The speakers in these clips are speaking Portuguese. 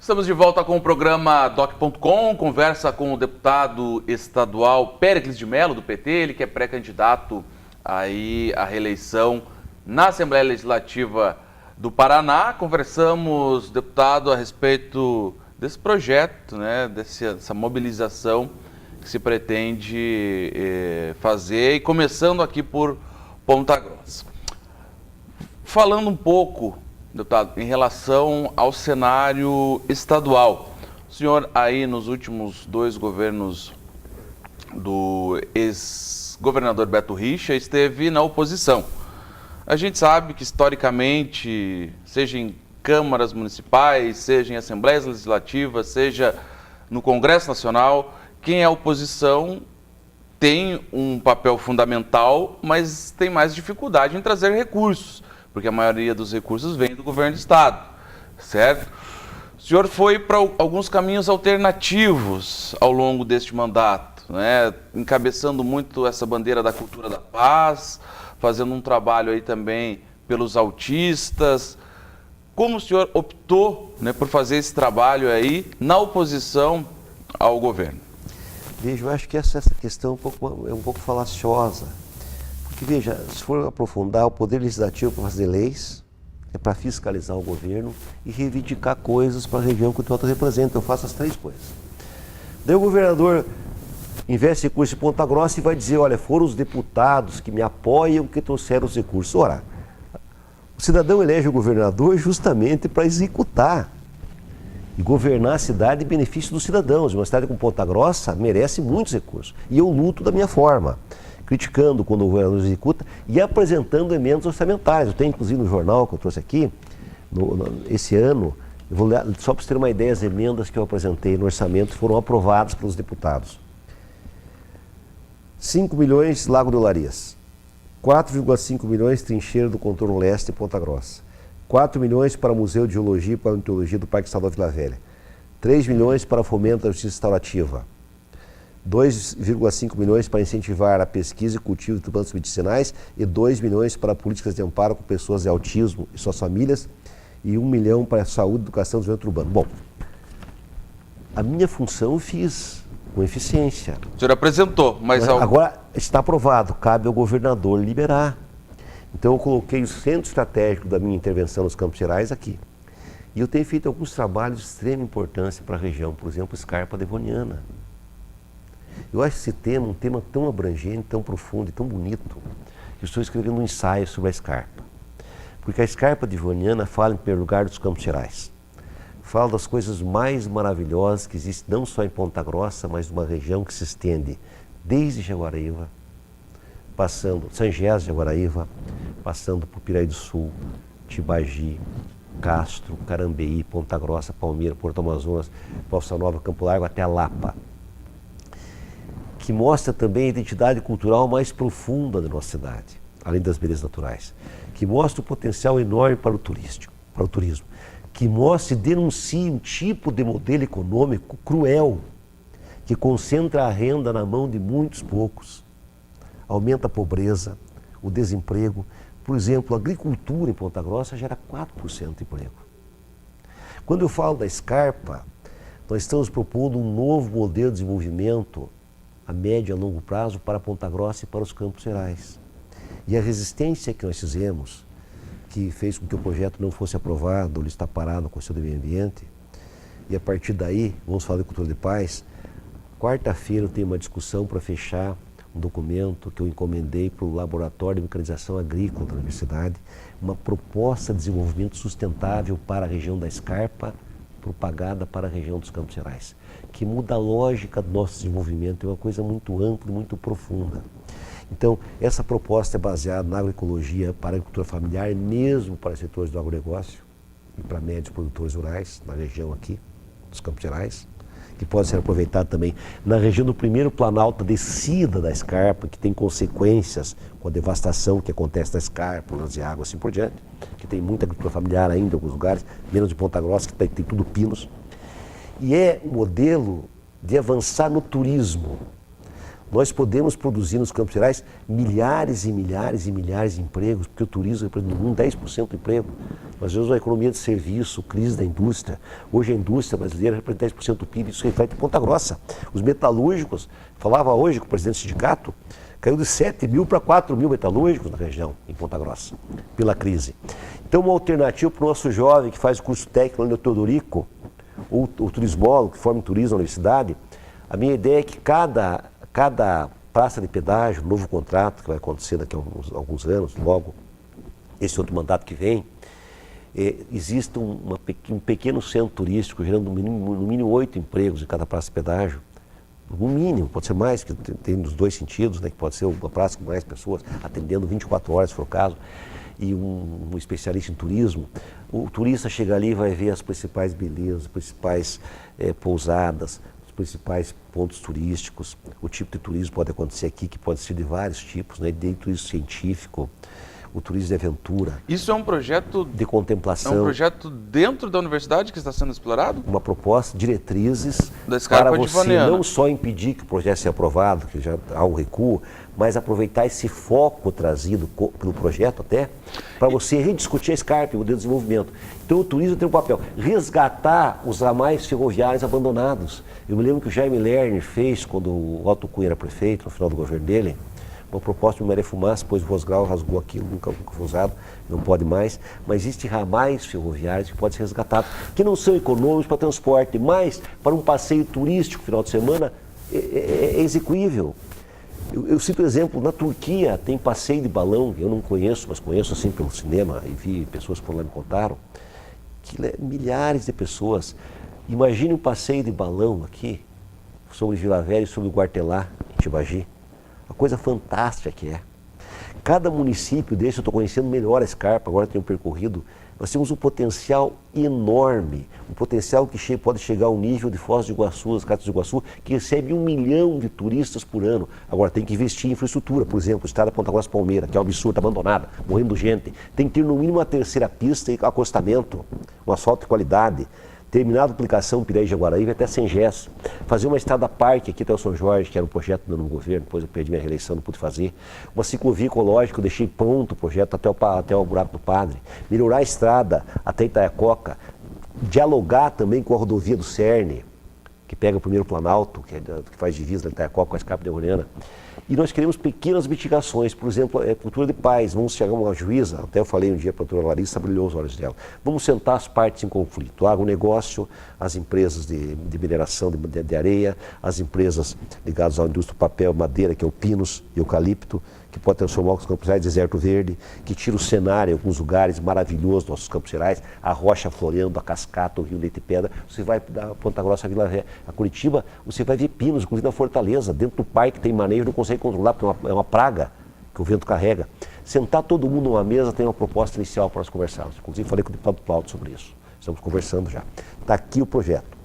Estamos de volta com o programa Doc.com, conversa com o deputado estadual Péricles de Mello, do PT, ele que é pré-candidato aí à reeleição na Assembleia Legislativa do Paraná. Conversamos, deputado, a respeito desse projeto, né, dessa mobilização que se pretende fazer, e começando aqui por Ponta Grossa. Falando um pouco, deputado, em relação ao cenário estadual, o senhor aí nos últimos dois governos do ex-governador Beto Richa esteve na oposição. A gente sabe que historicamente, seja em câmaras municipais, seja em assembleias legislativas, seja no Congresso Nacional, quem é oposição tem um papel fundamental, mas tem mais dificuldade em trazer recursos, porque a maioria dos recursos vem do governo do estado, certo? O senhor foi para alguns caminhos alternativos ao longo deste mandato, né? Encabeçando muito essa bandeira da cultura da paz, fazendo um trabalho aí também pelos autistas. Como o senhor optou, né, por fazer esse trabalho aí na oposição ao governo? Veja, eu acho que essa questão é um pouco falaciosa. Porque, veja, se for aprofundar, o Poder Legislativo para fazer leis, é para fiscalizar o governo e reivindicar coisas para a região que o Total representa. Eu faço as três coisas. Daí o governador investe recursos em Ponta Grossa e vai dizer, olha, foram os deputados que me apoiam que trouxeram os recursos. Ora, o cidadão elege o governador justamente para executar e governar a cidade em benefício dos cidadãos. Uma cidade como Ponta Grossa merece muitos recursos. E eu luto da minha forma, criticando quando o governador executa e apresentando emendas orçamentárias. Eu tenho, inclusive, no jornal que eu trouxe aqui, esse ano, eu vou ler, só para você ter uma ideia, as emendas que eu apresentei no orçamento foram aprovadas pelos deputados. 5 milhões, Lago de Olarias. 4,5 milhões, Trincheira do Contorno Leste, Ponta Grossa. 4 milhões para o Museu de Geologia e Paleontologia do Parque Estadual Vila Velha. 3 milhões para fomento da justiça restaurativa. 2,5 milhões para incentivar a pesquisa e cultivo de plantas medicinais e 2 milhões para políticas de amparo com pessoas de autismo e suas famílias e 1 milhão para saúde, educação e desenvolvimento urbano. Bom, a minha função eu fiz com eficiência. O senhor apresentou, mas... Agora está aprovado, cabe ao governador liberar. Então eu coloquei o centro estratégico da minha intervenção nos Campos Gerais aqui. E eu tenho feito alguns trabalhos de extrema importância para a região, por exemplo, Scarpa Devoniana. Eu acho esse tema um tema tão abrangente, tão profundo e tão bonito, que eu estou escrevendo um ensaio sobre a Scarpa. Porque a Scarpa Devoniana fala, em primeiro lugar, dos Campos Gerais. Fala das coisas mais maravilhosas que existem, não só em Ponta Grossa, mas numa região que se estende desde Jaguaraíva, passando São Gés de Jaguaraíva, passando por Piraí do Sul, Tibagi, Castro, Carambeí, Ponta Grossa, Palmeira, Porto Amazonas, Balsa Nova, Campo Largo, até a Lapa. Que mostra também a identidade cultural mais profunda da nossa cidade, além das belezas naturais. Que mostra o potencial enorme para o turismo. Que mostra e denuncia um tipo de modelo econômico cruel, que concentra a renda na mão de muitos poucos, aumenta a pobreza, o desemprego. Por exemplo, a agricultura em Ponta Grossa gera 4% de emprego. Quando eu falo da Scarpa, nós estamos propondo um novo modelo de desenvolvimento a médio e a longo prazo para Ponta Grossa e para os Campos Gerais. E a resistência que nós fizemos, que fez com que o projeto não fosse aprovado, ele está parado no Conselho do Meio Ambiente, e a partir daí, vamos falar de cultura de paz. Quarta-feira eu tenho uma discussão para fechar um documento que eu encomendei para o Laboratório de Mecanização Agrícola da Universidade, uma proposta de desenvolvimento sustentável para a região da Scarpa, propagada para a região dos Campos Gerais, que muda a lógica do nosso desenvolvimento, é uma coisa muito ampla e muito profunda. Então, essa proposta é baseada na agroecologia para a agricultura familiar e mesmo para setores do agronegócio e para médios produtores rurais, na região aqui dos Campos Gerais, que pode ser aproveitado também na região do primeiro planalto, a descida da Scarpa, que tem consequências com a devastação que acontece na Scarpa, nas águas, assim por diante, que tem muita agricultura familiar ainda em alguns lugares, menos de Ponta Grossa, que tem tudo pinos. E é um modelo de avançar no turismo. Nós podemos produzir nos Campos Gerais milhares e milhares e milhares de empregos, porque o turismo representa no mundo 10% do emprego. Nós vemos uma economia de serviço, crise da indústria. Hoje a indústria brasileira representa 10% do PIB, isso reflete em Ponta Grossa. Os metalúrgicos, falava hoje com o presidente do sindicato, caiu de 7 mil para 4 mil metalúrgicos na região, em Ponta Grossa, pela crise. Então, uma alternativa para o nosso jovem que faz o curso técnico no Teodorico, ou o turismólogo que forma em turismo na universidade, a minha ideia é que cada praça de pedágio, novo contrato que vai acontecer daqui a alguns anos, logo, esse outro mandato que vem, existe um pequeno centro turístico gerando no mínimo 8 empregos em cada praça de pedágio. No mínimo, pode ser mais, que tem nos dois sentidos, né, que pode ser uma praça com mais pessoas, atendendo 24 horas, se for o caso, e um especialista em turismo. O turista chega ali e vai ver as principais belezas, as principais pousadas, os principais pontos turísticos. O tipo de turismo pode acontecer aqui, que pode ser de vários tipos, né, desde turismo científico, o turismo de aventura. Isso é um projeto de contemplação. É um projeto dentro da universidade que está sendo explorado? Uma proposta, diretrizes para você não só impedir que o projeto seja aprovado, que já há um recuo, mas aproveitar esse foco trazido pelo projeto até, para você rediscutir a Scarpa, o modelo de desenvolvimento. Então o turismo tem um papel, resgatar os ramais ferroviários abandonados. Eu me lembro que o Jaime Lerner fez, quando o Otto Cunha era prefeito, no final do governo dele, uma proposta de Maré Fumaça, depois o Rosgrau rasgou aquilo, nunca foi usado, não pode mais, mas existem ramais ferroviários que podem ser resgatados, que não são econômicos para transporte, mas para um passeio turístico final de semana é execuível. Eu cito exemplo, na Turquia tem passeio de balão, eu não conheço, mas conheço assim pelo cinema, e vi pessoas por lá me contaram, que milhares de pessoas. Imagine um passeio de balão aqui, sobre Vila Velha e sobre o Guartelá, em Tibagi. Uma coisa fantástica que é. Cada município desse, eu estou conhecendo melhor a Scarpa, agora tenho percorrido, nós temos um potencial enorme, um potencial que pode chegar ao nível de Foz do Iguaçu, as Cataratas do Iguaçu, que recebe 1 milhão de turistas por ano. Agora tem que investir em infraestrutura, por exemplo, o estado da Ponta Grossa Palmeira, que é um absurdo, abandonada, morrendo gente. Tem que ter no mínimo uma terceira pista e acostamento, um asfalto de qualidade. Terminada a aplicação Piraí Jaguaraí, vai até Sengés. Fazer uma estrada parque aqui até o São Jorge, que era um projeto no governo, depois eu perdi minha reeleição, não pude fazer. Uma ciclovia ecológica, eu deixei pronto o projeto até o Buraco do Padre. Melhorar a estrada até Itaiacoca. Dialogar também com a rodovia do Cerne, que pega o primeiro Planalto, que faz divisa da Itaiacoca com a Escapa de Orellana. E nós queremos pequenas mitigações, por exemplo, cultura de paz. Vamos chegar a uma juíza, até eu falei um dia para a doutora Larissa, brilhou os olhos dela. Vamos sentar as partes em conflito, o agronegócio, as empresas de mineração de areia, as empresas ligadas à indústria do papel, madeira, que é o Pinus e eucalipto, que pode transformar os Campos Gerais em deserto verde, que tira o cenário em alguns lugares maravilhosos dos nossos Campos Gerais, a rocha floreando, a cascata, o rio Leite e Pedra. Você vai da Ponta Grossa a Vila Velha, a Curitiba, você vai ver pinos, inclusive na Fortaleza, dentro do parque tem manejo, não consegue controlar, porque é uma praga que o vento carrega. Sentar todo mundo numa mesa tem uma proposta inicial para nós conversarmos. Inclusive falei com o deputado Plauto sobre isso. Estamos conversando já. Está aqui o projeto.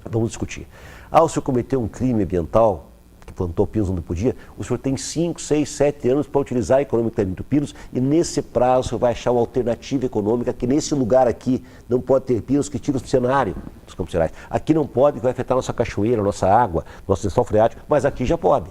Vamos discutir. O senhor cometeu um crime ambiental, que plantou pinos onde podia, o senhor tem 5, 6, 7 anos para utilizar economicamente o pinos e nesse prazo o senhor vai achar uma alternativa econômica que nesse lugar aqui não pode ter pinos que tiram o cenário dos Campos Gerais. Aqui não pode, que vai afetar nossa cachoeira, nossa água, nosso lençol freático, mas aqui já pode.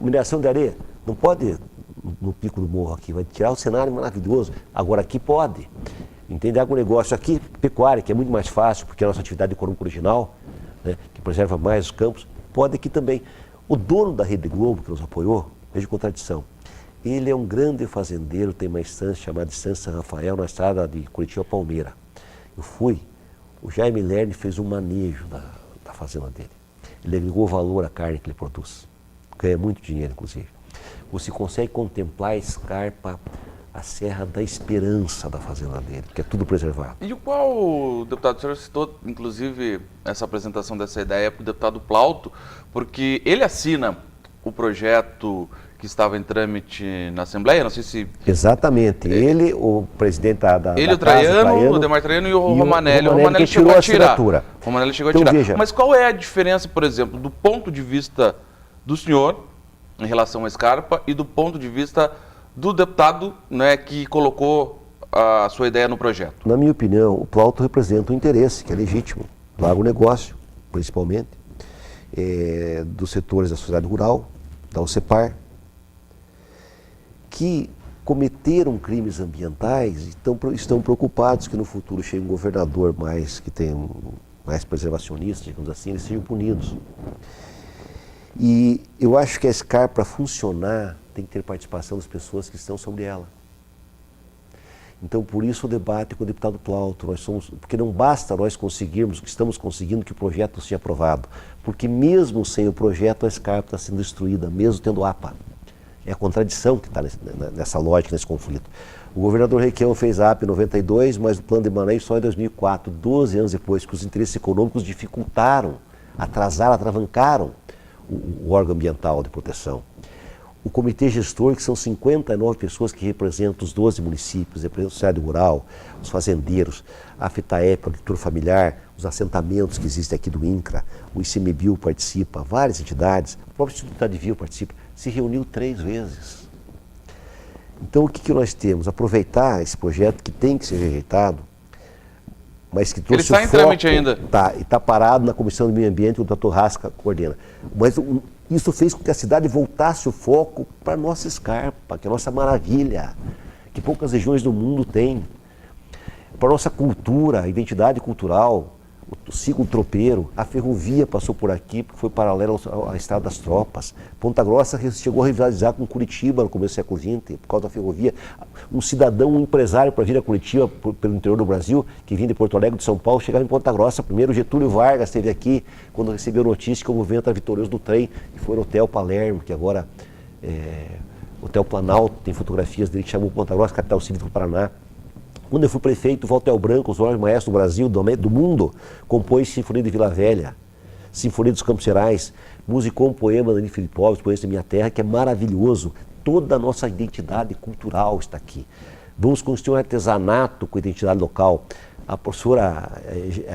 Mineração de areia, não pode no pico do morro aqui, vai tirar o cenário maravilhoso, agora aqui pode. Entende? Agronegócio aqui, pecuária, que é muito mais fácil, porque é a nossa atividade econômica original, né, que preserva mais os campos, pode aqui também. O dono da Rede Globo, que nos apoiou, veja contradição, ele é um grande fazendeiro, tem uma estância chamada Estância São Rafael, na estrada de Curitiba a Palmeira. Eu fui, o Jaime Lerner fez um manejo da fazenda dele. Ele agregou valor à carne que ele produz. Ganha muito dinheiro, inclusive. Você consegue contemplar a Scarpa, a Serra da Esperança da fazenda dele, que é tudo preservado. E qual, deputado, o senhor citou, inclusive, essa apresentação dessa ideia para o deputado Plauto, porque ele assina o projeto que estava em trâmite na Assembleia, não sei se... Exatamente. Ele, o presidente da Ele, o Traiano, o Demar Traiano e o Romanelli. O Romanelli chegou a tirar. O Romanelli chegou a tirar. Veja. Mas qual é a diferença, por exemplo, do ponto de vista do senhor, em relação à Scarpa, e do ponto de vista do deputado, né, que colocou a sua ideia no projeto? Na minha opinião, o Plauto representa um interesse que é legítimo, do agronegócio, principalmente. dos setores da sociedade rural, da OCEPAR, que cometeram crimes ambientais e estão preocupados que no futuro chegue um governador que tenha mais preservacionista, digamos assim, eles sejam punidos. E eu acho que a SCAR, para funcionar, tem que ter participação das pessoas que estão sobre ela. Então, por isso o debate com o deputado Plauto, porque não basta nós conseguirmos o que estamos conseguindo, que o projeto seja aprovado, porque mesmo sem o projeto a SCAR está sendo destruída, mesmo tendo APA. É a contradição que está nessa lógica, nesse conflito. O governador Requião fez a APA em 92, mas o plano de manejo só em 2004, 12 anos depois, que os interesses econômicos dificultaram, atrasaram, atravancaram o órgão ambiental de proteção. O comitê gestor, que são 59 pessoas que representam os 12 municípios, representam a sociedade rural, os fazendeiros, a FITAEP, a agricultura familiar, os assentamentos que existem aqui do INCRA, o ICMBio participa, várias entidades, o próprio Instituto Tadivio participa, se reuniu 3 vezes. Então o que nós temos? Aproveitar esse projeto que tem que ser rejeitado, mas que trouxe ele está em trâmite ainda. E está parado na Comissão do Meio Ambiente, que o Dr. Rasca coordena. Mas isso fez com que a cidade voltasse o foco para a nossa escarpa, que é a nossa maravilha, que poucas regiões do mundo têm. Para a nossa cultura, a identidade cultural, o ciclo tropeiro, a ferrovia passou por aqui, porque foi paralela à Estrada das Tropas. Ponta Grossa chegou a rivalizar com Curitiba no começo do século XX, por causa da ferrovia. Um cidadão, um empresário para vir a Curitiba, pelo interior do Brasil, que vinha de Porto Alegre, de São Paulo, chegava em Ponta Grossa. Primeiro, Getúlio Vargas esteve aqui, quando recebeu notícia que o movimento era vitorioso do trem, e foi no Hotel Palermo, que agora Hotel Planalto, tem fotografias dele, que chamou Ponta Grossa, capital cívica do Paraná. Quando eu fui prefeito, Walter Branco, os maiores maestros do Brasil, do mundo, compôs Sinfonia de Vila Velha, Sinfonia dos Campos Gerais, musicou um poema da Ani Filipovski, Poemas da Minha Terra, que é maravilhoso. Toda a nossa identidade cultural está aqui. Vamos construir um artesanato com identidade local. A professora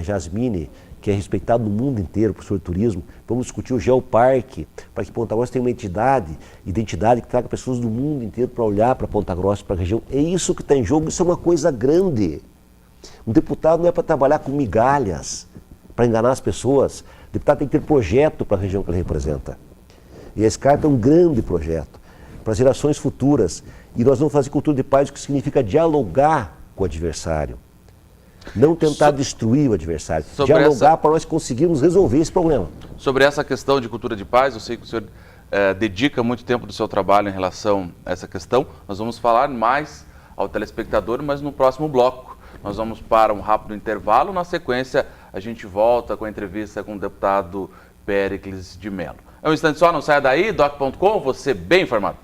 Jasmine, que é respeitada no mundo inteiro, professor de turismo, vamos discutir o Geoparque, para que Ponta Grossa tenha uma identidade que traga pessoas do mundo inteiro para olhar para Ponta Grossa, para a região. É isso que está em jogo, isso é uma coisa grande. Um deputado não é para trabalhar com migalhas, para enganar as pessoas. O deputado tem que ter projeto para a região que ele representa. E a SCARP é um grande projeto para as gerações futuras. E nós vamos fazer cultura de paz, o que significa dialogar com o adversário. Não tentar destruir o adversário, dialogar para nós conseguirmos resolver esse problema. Sobre essa questão de cultura de paz, eu sei que o senhor dedica muito tempo do seu trabalho em relação a essa questão. Nós vamos falar mais ao telespectador, mas no próximo bloco. Nós vamos para um rápido intervalo. Na sequência, a gente volta com a entrevista com o deputado Péricles de Mello. É um instante só, não saia daí, doc.com, você bem informado.